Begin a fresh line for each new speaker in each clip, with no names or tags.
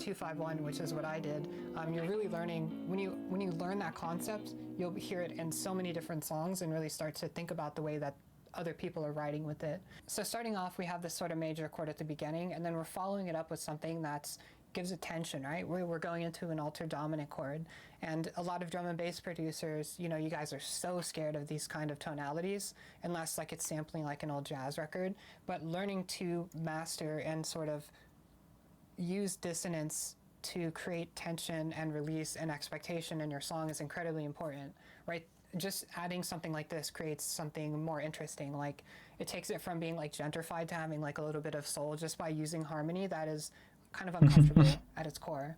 2-5-1, which is what I did, you're really learning, when you learn that concept, you'll hear it in so many different songs and really start to think about the way that other people are writing with it. So starting off, we have this sort of major chord at the beginning, and then we're following it up with something that's gives it tension, right? We're going into an altered dominant chord, and a lot of drum and bass producers, you know, you guys are so scared of these kind of tonalities unless like it's sampling like an old jazz record. But learning to master and sort of use dissonance to create tension and release and expectation in your song is incredibly important, right? Just adding something like this creates something more interesting. Like it takes it from being like gentrified to having like a little bit of soul just by using harmony that is kind of uncomfortable at its core.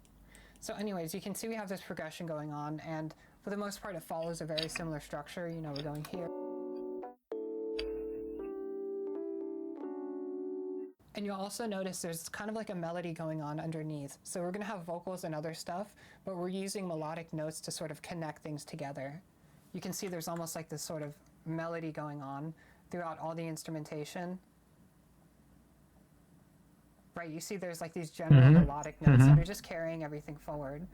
So anyways, you can see we have this progression going on, and for the most part it follows a very similar structure. You know, we're going here. And you'll also notice there's kind of like a melody going on underneath. So we're gonna have vocals and other stuff, but we're using melodic notes to sort of connect things together. You can see there's almost like this sort of melody going on throughout all the instrumentation. Right, you see there's like these general melodic notes that are just carrying everything forward.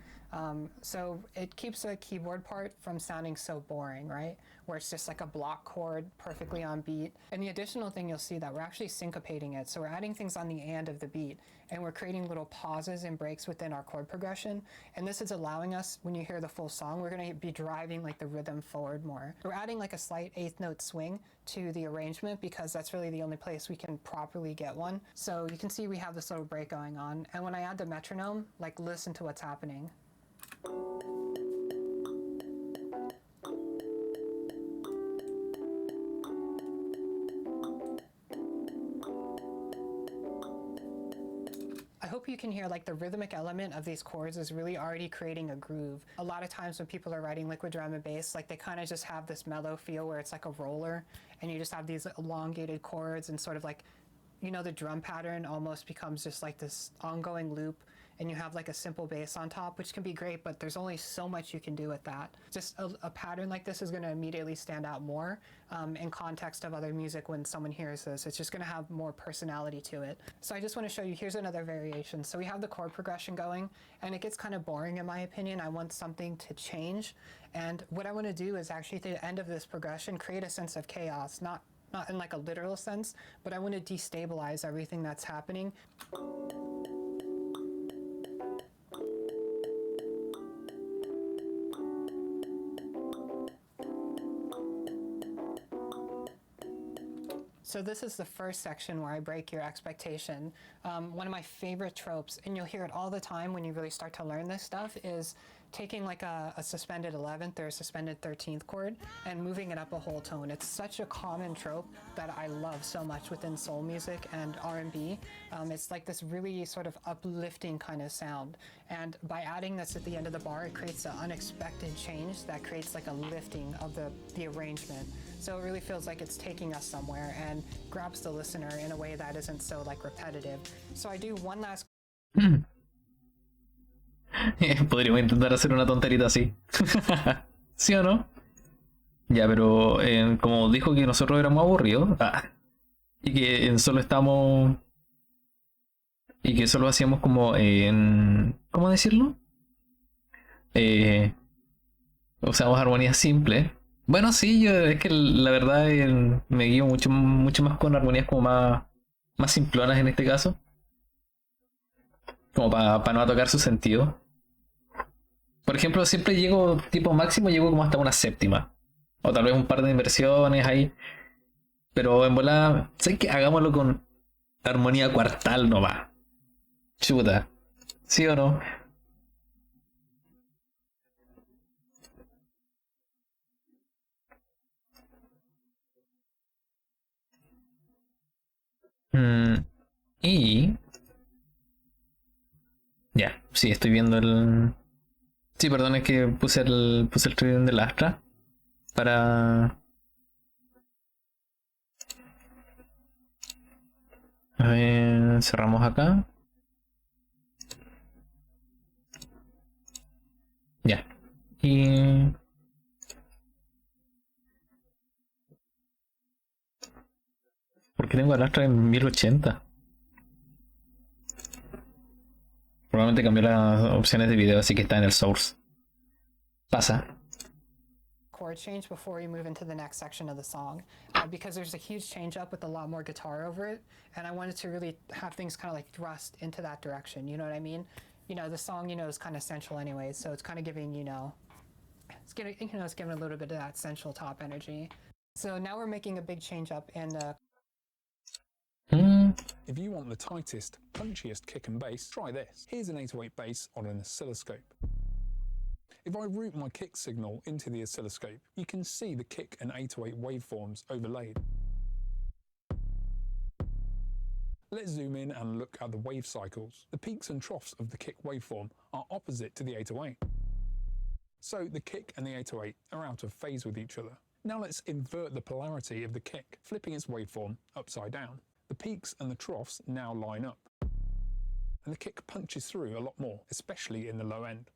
So it keeps the keyboard part from sounding so boring, right? Where it's just like a block chord perfectly on beat. And the additional thing you'll see that we're actually syncopating it. So we're adding things on the and of the beat, and we're creating little pauses and breaks within our chord progression. And this is allowing us, when you hear the full song, we're gonna be driving like the rhythm forward more. We're adding like a slight eighth note swing to the arrangement because that's really the only place we can properly get one. So you can see we have this little break going on. And when I add the metronome, like listen to what's happening. I hope you can hear like the rhythmic element of these chords is really already creating a groove. A lot of times when people are writing liquid drum and bass, like they kind of just have this mellow feel where it's like a roller, and you just have these elongated chords, and sort of like, you know, the drum pattern almost becomes just like this ongoing loop, and you have like a simple bass on top, which can be great, but there's only so much you can do with that. Just a pattern like this is going to immediately stand out more in context of other music when someone hears this. It's just going to have more personality to it. So I just want to show you, here's another variation. So we have the chord progression going, and it gets kind of boring in my opinion. I want something to change, and what I want to do is actually at the end of this progression create a sense of chaos, not in like a literal sense, but I want to destabilize everything that's happening. So this is the first section where I break your expectation. One of my favorite tropes, and you'll hear it all the time when you really start to learn this stuff, is taking like a suspended 11th or a suspended 13th chord and moving it up a whole tone. It's such a common trope that I love so much within soul music and R&B. It's like this really sort of uplifting kind of sound. And by adding this at the end of the bar, it creates an unexpected change that creates like a lifting of the arrangement. So it really feels like it's taking us somewhere and grabs the listener in a way that isn't so like repetitive. So I do one last...
Podríamos intentar hacer una tonterita así. ¿Sí o no? Ya, pero como dijo que nosotros éramos aburridos, y que solo estamos... Y que solo hacíamos como ¿cómo decirlo? Usamos armonías simples. Bueno, sí, yo es que la verdad me guío mucho más con armonías como más simplonas en este caso. Como para no tocar su sentido. Por ejemplo, siempre llego, tipo máximo, llego como hasta una séptima. O tal vez un par de inversiones ahí. Pero en volada, sé que hagámoslo con armonía cuartal nomás. Chuta. ¿Sí o no? Y... Ya, sí, estoy viendo el... Sí, perdón, es que puse el trading del Astra para... A ver, cerramos acá. Ya. Y... ¿Por qué tengo el Astra en 1080? probablemente cambió las opciones de video, así que está en el source. Pasa.
Chord change before we move into the next section of the song, because there's a huge change up with a lot more guitar over it, and I wanted to really have things kind of like thrust into that direction. You know what I mean? You know, the song, you know, is kind of central anyways, so it's kind of giving, you know, it's giving, you know, it's giving a little bit of that central top energy. So now we're making a big change up in the.
If you want the tightest, punchiest kick and bass, try this. Here's an 808 bass on an oscilloscope. If I route my kick signal into the oscilloscope, you can see the kick and 808 waveforms overlaid. Let's zoom in and look at the wave cycles. The peaks and troughs of the kick waveform are opposite to the 808. So the kick and the 808 are out of phase with each other. Now let's invert the polarity of the kick, flipping its waveform upside down. The peaks and the troughs now line up. And the kick punches through a lot more, especially in the low end.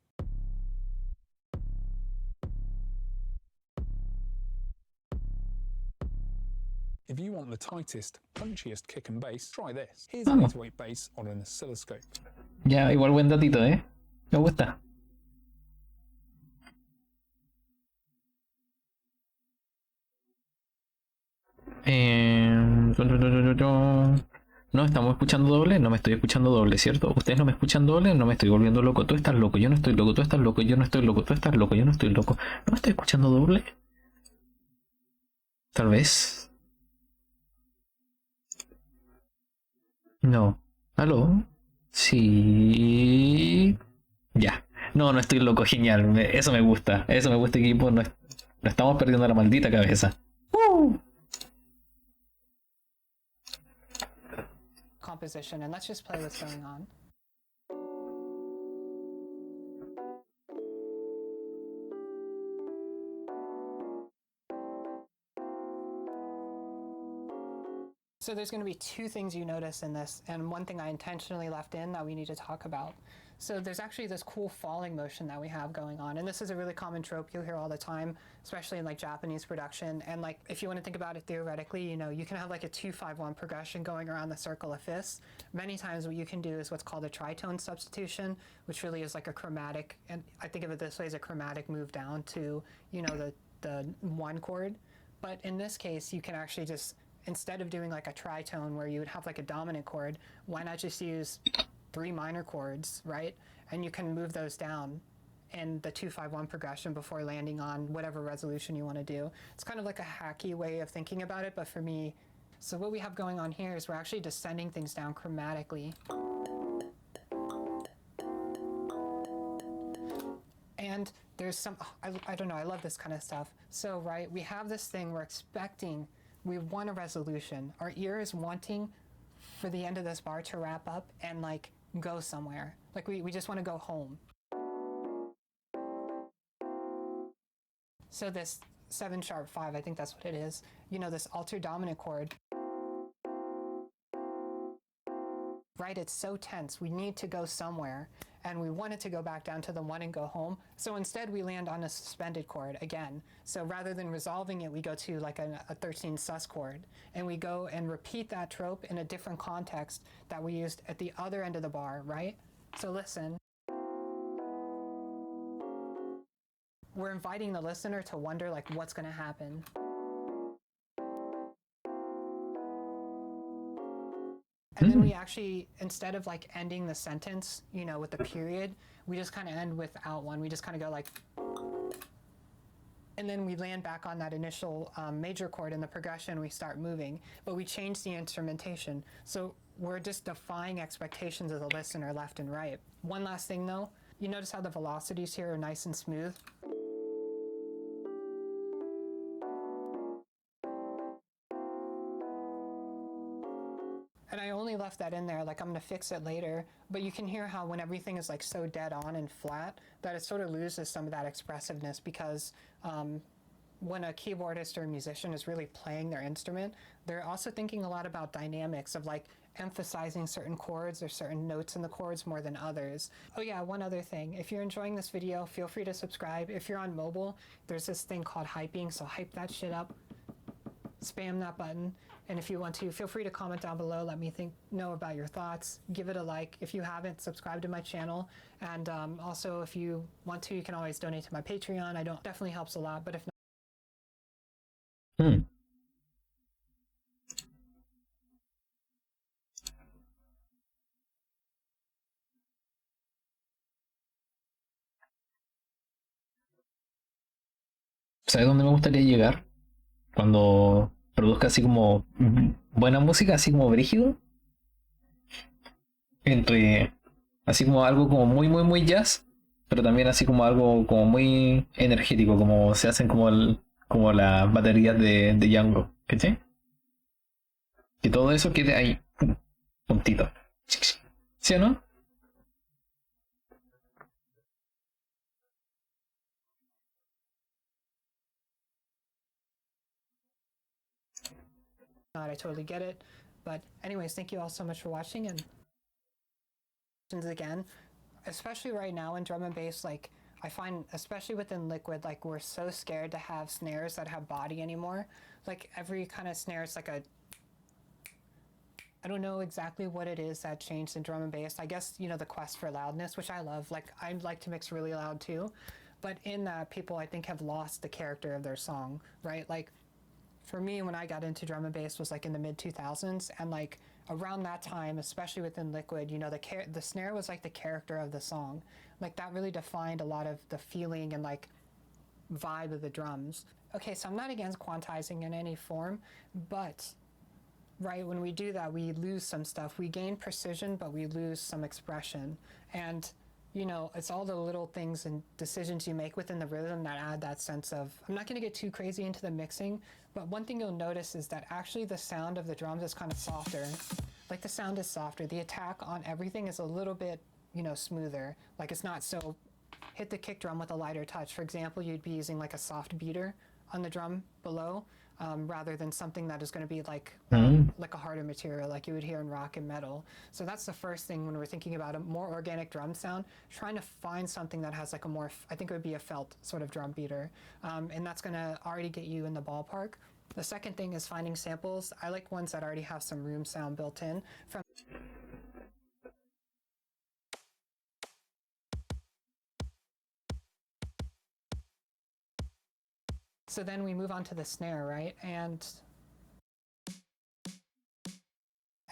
If you want the tightest, punchiest kick and bass, try this. Here's an 808 bass on an oscilloscope.
Ya, igual buen datito, ¿eh? Me gusta. No estamos escuchando doble, no me estoy escuchando doble, ¿cierto? Ustedes no me escuchan doble, no me estoy volviendo loco. Tú estás loco, yo no estoy loco, tú estás loco, yo no estoy loco, tú estás loco, yo no estoy loco. ¿No me estoy escuchando doble? Tal vez. No. ¿Aló? Sí. Ya. No, no estoy loco, genial. Eso me gusta. Eso me gusta, equipo. No, no estamos perdiendo la maldita cabeza.
Composition, and let's just play what's going on. So there's going to be two things you notice in this, and one thing I intentionally left in that we need to talk about. So there's actually this cool falling motion that we have going on, and this is a really common trope you'll hear all the time, especially in like Japanese production. And like, if you want to think about it theoretically, you know, you can have like a 2-5-1 progression going around the circle of fifths. Many times what you can do is what's called a tritone substitution, which really is like a chromatic, and I think of it this way as a chromatic move down to, you know, the one chord. But in this case, you can actually just, instead of doing like a tritone where you would have like a dominant chord, why not just use 3 minor chords, right? And you can move those down in the 2-5-1 progression before landing on whatever resolution you want to do. It's kind of like a hacky way of thinking about it, but for me, so what we have going on here is we're actually descending things down chromatically. And there's some, I don't know, I love this kind of stuff. So, right, we have this thing, we're expecting, we want a resolution. Our ear is wanting for the end of this bar to wrap up and like go somewhere. Like we just want to go home. So this 7-sharp 5, I think that's what it is. You know, this altered dominant chord. Right, it's so tense. We need to go somewhere, and we want it to go back down to the 1 and go home. So instead we land on a suspended chord again. So rather than resolving it, we go to like a 13 sus chord, and we go and repeat that trope in a different context that we used at the other end of the bar, right? So listen. We're inviting the listener to wonder like what's going to happen. And then we actually, instead of like ending the sentence, you know, with a period, we just kind of end without one. We just kind of go like, and then we land back on that initial major chord in the progression, we start moving, but we change the instrumentation. So we're just defying expectations of the listener left and right. One last thing though, you notice how the velocities here are nice and smooth? And I only left that in there, like I'm gonna fix it later, but you can hear how when everything is like so dead on and flat, that it sort of loses some of that expressiveness, because when a keyboardist or a musician is really playing their instrument, they're also thinking a lot about dynamics of like emphasizing certain chords or certain notes in the chords more than others. Oh yeah, one other thing. If you're enjoying this video, feel free to subscribe. If you're on mobile, there's this thing called hyping, so hype that shit up. spam that button. And if you want to, feel free to comment down below. Let me know about your thoughts. Give it a like. If you haven't, subscribe to my channel. And also, if you want to, you can always donate to my Patreon. Definitely helps a lot. But if not,
¿Sabes dónde me gustaría llegar? Cuando produzca así como buena música, así como brígido. Entre así como algo como muy jazz, pero también así como algo como muy energético, como se hacen como las baterías de Django, ¿cachai? Que todo eso quede ahí, puntito. ¿Sí o no?
I totally get it. But anyways, thank you all so much for watching, and again, especially right now in drum and bass, like I find, especially within Liquid, like we're so scared to have snares that have body anymore. Like every kind of snare is like a, I don't know exactly what it is that changed in drum and bass. I guess, you know, the quest for loudness, which I love. Like I like to mix really loud too, but in that, people I think have lost the character of their song, right? Like for me, when I got into drum and bass was like in the mid 2000s, and like around that time, especially within Liquid, you know, the snare was like the character of the song. Like that really defined a lot of the feeling and like vibe of the drums. Okay, so I'm not against quantizing in any form, but right, when we do that, we lose some stuff. We gain precision, but we lose some expression. And you know, it's all the little things and decisions you make within the rhythm that add that sense of, I'm not going to get too crazy into the mixing, but one thing you'll notice is that actually the sound of the drums is kind of softer. Like the sound is softer. The attack on everything is a little bit, you know, smoother. Like it's not so hit the kick drum with a lighter touch. For example, you'd be using like a soft beater on the drum below, rather than something that is going to be like a harder material like you would hear in rock and metal. So that's the first thing when we're thinking about a more organic drum sound, trying to find something that has like a more, I think it would be a felt sort of drum beater, and that's going to already get you in the ballpark. The second thing is finding samples. I like ones that already have some room sound built in. So then we move on to the snare, right? And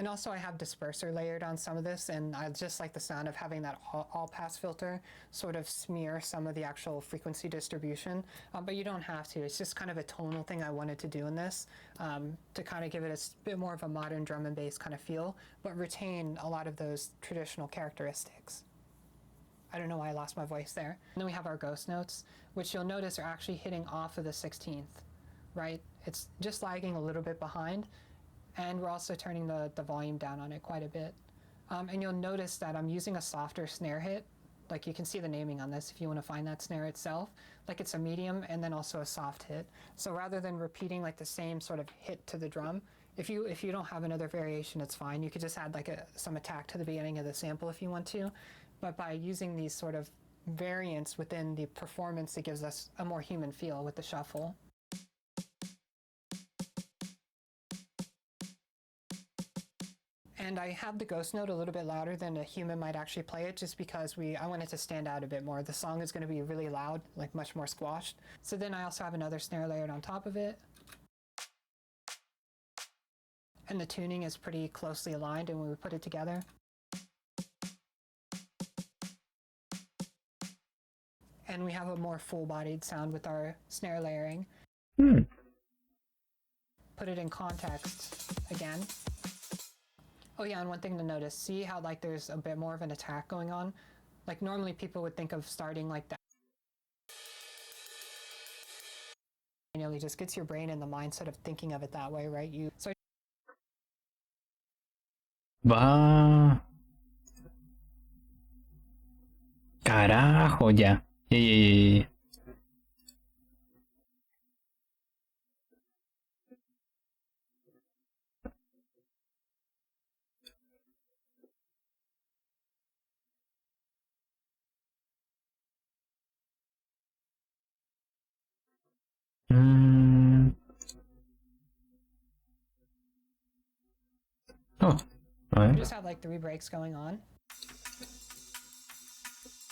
also I have disperser layered on some of this, and I just like the sound of having that all pass filter sort of smear some of the actual frequency distribution, but you don't have to. It's just kind of a tonal thing I wanted to do in this, to kind of give it a bit more of a modern drum and bass kind of feel, but retain a lot of those traditional characteristics. I don't know why I lost my voice there. And then we have our ghost notes, which you'll notice are actually hitting off of the 16th, right? It's just lagging a little bit behind, and we're also turning the volume down on it quite a bit. And you'll notice that I'm using a softer snare hit. Like you can see the naming on this if you want to find that snare itself. Like it's a medium and then also a soft hit. So rather than repeating like the same sort of hit to the drum, if you don't have another variation, it's fine. You could just add like some attack to the beginning of the sample if you want to. But by using these sort of variants within the performance, it gives us a more human feel with the shuffle. And I have the ghost note a little bit louder than a human might actually play it, just because I want it to stand out a bit more. The song is going to be really loud, like much more squashed. So then I also have another snare layered on top of it. And the tuning is pretty closely aligned, and when we put it together, and we have a more full-bodied sound with our snare layering. Put it in context again. Oh yeah, and one thing to notice, see how like there's a bit more of an attack going on? Like normally people would think of starting like that. It just gets your brain in the mindset of thinking of it that way, right?
Va. Carajo, ya. Ya. A
We
ver.
just have like 3 breaks going on.